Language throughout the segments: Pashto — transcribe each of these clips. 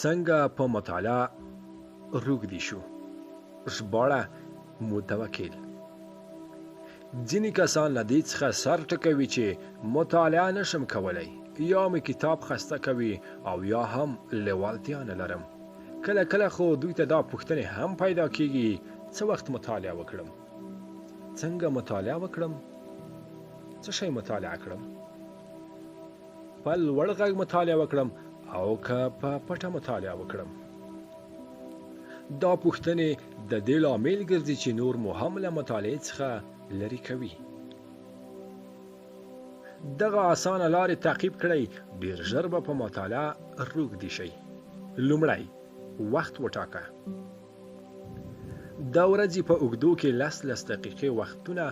څنګه په مطالعه روږدي شو. ژباړه متوکل. ځینې کسان له دې څخه سر ټکوي چې مطالعه نشم کولی، یا مې کتاب خسته کوي او یا هم لیوالتیا نه لرم. کله کله خو دوی ته دا پوښتنې هم پیدا کېږي څه وخت مطالعه وکړم، څنګه مطالعه وکړم، څه شی مطالعه کړم، په لوړ غږ مطالعه وکړم او که په پټه مطالعه وکړم. دا پوښتنې د دې لامل ګرځي چې نور مو هم له مطالعې څخه لرې کوي. دغه اسانه لارې تعقیب کړئ، ډېر ژر به په مطالعه روږدي شئ. لومړی، وخت وټاکه. د ورځې په اوږدو کې 10 دقیقې وختونه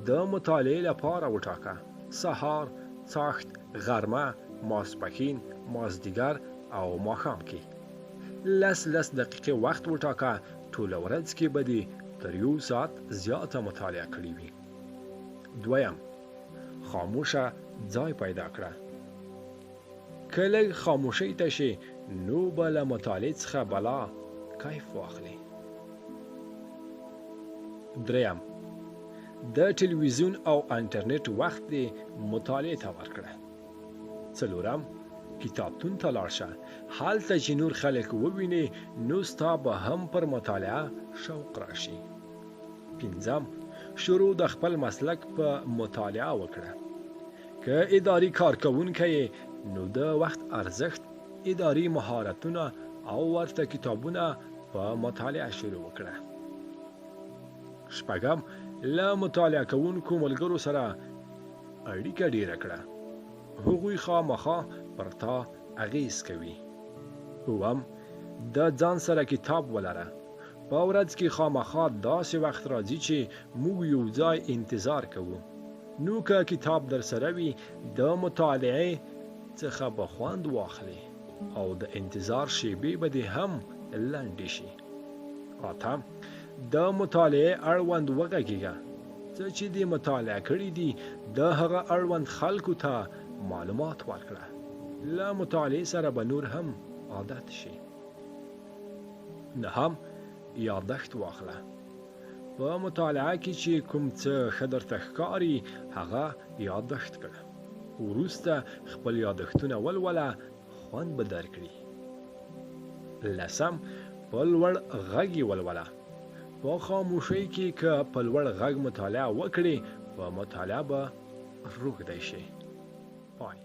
د مطالعې لپاره وټاکه. سهار، څاښت، غرمه، ماسپښین، مازدیګر او ماښام کې 10 دقیقې وخت وټاکه. ټوله ورځ کې به دې تر 1 ساعت زیاته مطالعه کړې وي. دویم، خاموشه ځای پیدا کړه. که لږ خاموشۍ ته شي نو به له مطالعې څخه بلا کیف واخلي. دریم، د ټلویزیون او انټرنیټ وخت دې مطالعې ته ورکړه. څلورم، کتابتون ته لاړ شه. هلته چې نور خلک وویني نو ستا به هم پر مطالعه شوق راشي. پنځم، شروع د خپل مسلک په مطالعه وکړه. که اداري کارکوونکی نو د وخت ارزښت، اداري مهارتونه او ورته کتابونه په مطالعه شروع وکړه. شپږم، له مطالعه کوونکو ملګرو سره اړیکه ډیره کړه. هغوی خامخا پر تا اغیز کوي. اووم، د ځان سره کتاب ولره. په ورځ کې خامخا داسې وخت راځي چې موږ یو ځای انتظار کوو. نو که کتاب در سره وي د مطالعې څخه به خوند واخلي او د انتظار شیبې به دې هم لنډې شي. اتم، د مطالعې اړوند وغږیږه. څه چې دې مطالعه کړي دي د هغه اړوند خلکو ته معلومات ورکړه. له مطالعې سره به نور هم عادت شي. نهم، یادښت واخله. په مطالعه کې چې کوم څه ښه درته ښکاري هغه یادښت کړه. وروسته خپل یادښتونه ولوله، خوند به درکړي. لسم، په لوړ غږ یې ولوله. په خاموشۍ کې که په لوړ غږ مطالعه وکړې په مطالعه به روږدی شي. پای.